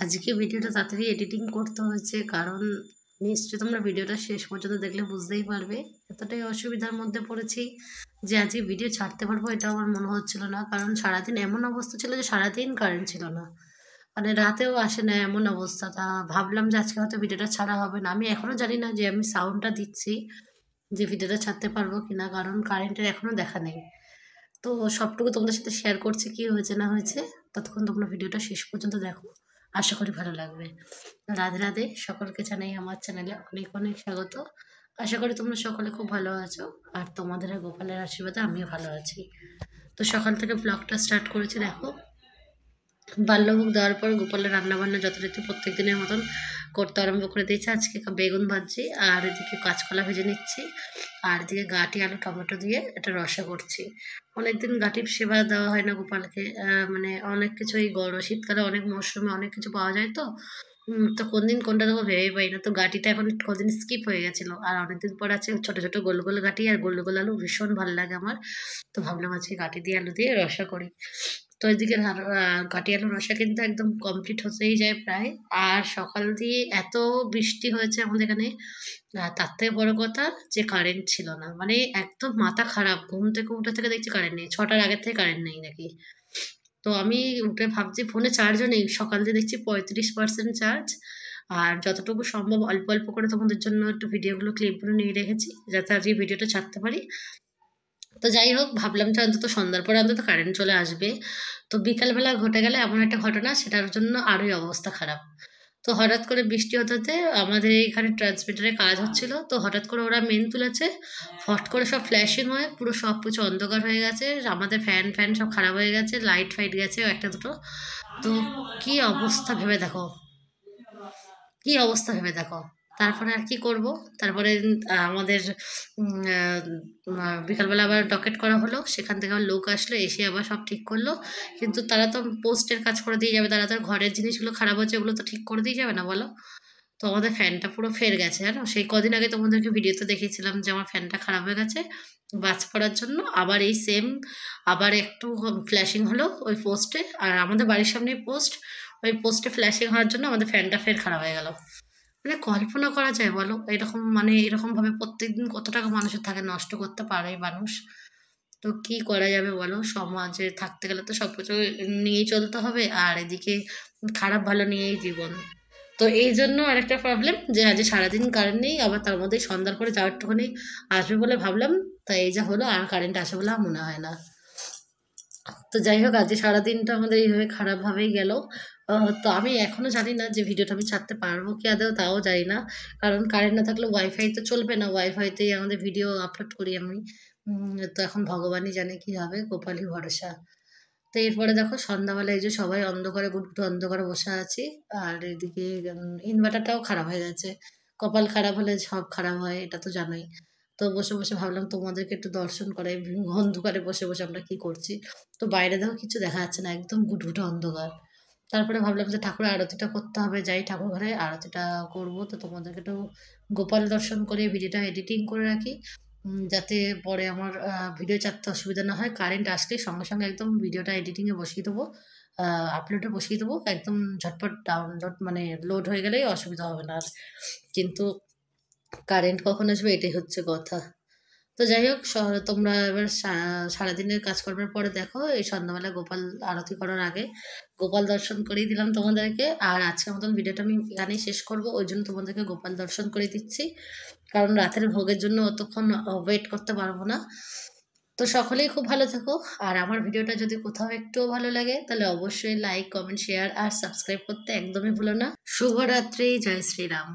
আজকে ভিডিওটা তাড়াতাড়ি এডিটিং করতে হয়েছে, কারণ নিশ্চয়ই তোমরা ভিডিওটা শেষ পর্যন্ত দেখলে বুঝতেই পারবে এতটাই অসুবিধার মধ্যে পড়েছি যে আজকে ভিডিও ছাড়তে পারবো এটা আমার মনে হচ্ছিল না। কারণ সারাদিন এমন অবস্থা ছিল যে সারাদিন কারেন্ট ছিল না, মানে রাতেও আসে না এমন অবস্থা। তা ভাবলাম যে আজকে হয়তো ভিডিওটা ছাড়া হবে না। আমি এখনও জানি না যে আমি সাউন্ডটা দিচ্ছি যে ভিডিওটা ছাড়তে পারবো কিনা, কারণ কারেন্টের এখনও দেখা নেই। তো সবটুকু তোমাদের সাথে শেয়ার করছি কি হয়েছে না হয়েছে। ততক্ষণ তোমরা ভিডিওটা শেষ পর্যন্ত দেখো, আশা করি ভালো লাগবে। রাধে রাধে, সকলকে জানাই আমার চ্যানেলে অনেক অনেক স্বাগত। আশা করি তোমরা সকলে খুব ভালো আছো, আর তোমাদের আর গোপালের আশীর্বাদে আমিও ভালো আছি। তো সকাল থেকে ব্লগটা স্টার্ট করেছি, দেখো বাল্যভোগ দেওয়ার পর গোপালের রান্নাবান্না যথারীতি প্রত্যেক দিনের মতন করতে আরম্ভ করে দিয়েছে। আজকে বেগুন ভাজছি, আর এদিকে কাঁচকলা ভেজে নিচ্ছি, আর এদিকে গাঁটি আলু টমেটো দিয়ে এটা রসা করছি। অনেকদিন গাঁটির সেবা দেওয়া হয় না গোপালকে, মানে অনেক কিছু এই গরম শীতকালে অনেক মরশুমে অনেক কিছু পাওয়া যায়, তো কোন দিন কোনটা দেবো ভেবেই পাই না। তো গাঁটিটা এখন কদিন স্কিপ হয়ে গেছিলো, আর অনেকদিন পর আছে ছোটো ছোটো গোল গোল গাঁটি আর গোল গোল আলু, ভীষণ ভালো লাগে আমার। তো ভাবলাম আজকে গাঁটি দিয়ে আলু দিয়ে রসা করি। তো এদিকে কাঠি আলুর রসা কিন্তু একদম কমপ্লিট হতেই যায় প্রায়। আর সকাল দিয়ে এত বৃষ্টি হয়েছে আমাদের এখানে, তার থেকে বড় কথা যে কারেন্ট ছিল না, মানে একদম মাথা খারাপ। ঘুম থেকে উঠে থেকে দেখছি কারেন্ট নেই, 6টার আগের থেকে কারেন্ট নেই নাকি। তো আমি উঠে ভাবছি ফোনে চার্জও নেই, সকাল দিয়ে দেখছি 35% চার্জ। আর যতটুকু সম্ভব অল্প অল্প করে তোমাদের জন্য একটু ভিডিওগুলো ক্লিপগুলো নিয়ে রেখেছি, যাতে আজকে ভিডিওটা ছাড়তে পারি। তো যাই হোক, ভাবলাম যে অন্তত সন্ধ্যার পরে অন্তত কারেন্ট চলে আসবে। তো বিকালবেলা ঘটে গেলে এমন একটা ঘটনা, সেটার জন্য আরোই অবস্থা খারাপ। তো হঠাৎ করে বৃষ্টি হতে হতে আমাদের এইখানে ট্রান্সমিটারে কাজ হচ্ছিল, তো হঠাৎ করে ওরা মেন তুলেছে, ফট করে সব ফ্ল্যাশিং হয়ে পুরো সব কিছু অন্ধকার হয়ে গেছে। আমাদের ফ্যান ফ্যান সব খারাপ হয়ে গেছে, লাইট ফাইট গেছে একটা দুটো। তো কি অবস্থা ভেবে দেখো, কি অবস্থা ভেবে দেখো। তারপরে আর কি করব। তারপরে আমাদের বিকালবেলা আবার ডকেট করা হলো, সেখান থেকে আবার লোক আসলো, এসে আবার সব ঠিক করলো। কিন্তু তারা তো পোস্টের কাজ করে দিয়ে যাবে, তারা তো ঘরের জিনিসগুলো খারাপ হচ্ছে ওগুলো তো ঠিক করে দিয়ে যাবে না, বলো। তো আমাদের ফ্যানটা পুরো ফের গেছে, জানো। সেই কদিন আগে তোমাদেরকে ভিডিওতে দেখিয়েছিলাম যে আমার ফ্যানটা খারাপ হয়ে গেছে বাজ পড়ার জন্য। আবার এই সেম আবার একটু ফ্ল্যাশিং হলো ওই পোস্টে, আর আমাদের বাড়ির সামনেই পোস্ট, ওই পোস্টে ফ্ল্যাশিং হওয়ার জন্য আমাদের ফ্যানটা ফের খারাপ হয়ে গেল। মানে কল্পনা করা যায় বলো, এরকম মানে এরকমভাবে প্রত্যেকদিন কত টাকা মানুষের থাকে, নষ্ট করতে পারে মানুষ। তো কি করা যাবে বলো, সমাজে থাকতে গেলে তো সব কিছু নিয়েই চলতে হবে, আর এদিকে খারাপ ভালো নিয়েই জীবন। তো এই জন্য আরেকটা প্রবলেম যে আজ সারাদিন কারেন্ট নেই, আবার তার মধ্যে সন্ধ্যার পরে যাওয়ার একটুখানি আসবে বলে ভাবলাম। তা এই যা হলো, আর কারেন্ট আসে বলে আমার মনে হয় না। তো যাই হোক, আজকে সারাদিনটা আমাদের এইভাবে খারাপভাবেই গেল। তো আমি এখনও জানি না যে ভিডিওটা আমি ছাড়তে পারবো কি আদৌ, তাও জানি না। কারণ কারেন্ট না থাকলে ওয়াইফাই তো চলবে না, ওয়াইফাইতেই আমাদের ভিডিও আপলোড করি আমি। তো এখন ভগবানই জানে কি হবে, গোপালই ভরসা। তো এরপরে দেখো সন্ধ্যাবেলা এই যে সবাই অন্ধকারে গুটগুটো অন্ধকারে বসে আছি। আর এদিকে ইনভার্টারটাও খারাপ হয়ে গেছে। কপাল খারাপ হলে সব খারাপ হয়, এটা তো জানোই। তো বসে বসে ভাবলাম তোমাদেরকে একটু দর্শন করাই, অন্ধকারে বসে বসে আমরা কি করছি। তো বাইরে দেখো কিছু দেখা যাচ্ছে না, একদম গুটগুটো অন্ধকার। তারপরে ভাবলাম যে ঠাকুরের আরতিটা করতে হবে, যাই ঠাকুর ঘরে আরতিটা করব। তো তোমাদেরকে একটু গোপাল দর্শন করে ভিডিওটা এডিটিং করে রাখি, যাতে পরে আমার ভিডিও ছাড়তে অসুবিধা না হয়। কারেন্ট আসলেই সঙ্গে সঙ্গে একদম ভিডিওটা এডিটিংয়ে বসিয়ে দেবো, আপলোডে বসিয়ে দেবো, একদম ঝটপট ডাউনলোড মানে লোড হয়ে গেলেই অসুবিধা হবে না আর। কিন্তু কারেন্ট কখন আসবে এটাই হচ্ছে কথা। তো যাই হোক, তোমরা এবার সারাদিনের কাজকর্মের পরে দেখো, এই সন্ধ্যাবেলা গোপাল আরতি করার আগে গোপাল দর্শন করিয়ে দিলাম তোমাদেরকে। আর আজকের মতন ভিডিওটা আমি এখানেই শেষ করব, ওই জন্য তোমাদেরকে গোপাল দর্শন করে দিচ্ছি, কারণ রাতের ভোগের জন্য অতক্ষণ ওয়েট করতে পারবো না। তো সকলেই খুব ভালো থাকো, আর আমার ভিডিওটা যদি কোথাও একটুও ভালো লাগে তাহলে অবশ্যই লাইক কমেন্ট শেয়ার আর সাবস্ক্রাইব করতে একদমই ভুলো না। শুভরাত্রি, জয় শ্রীরাম।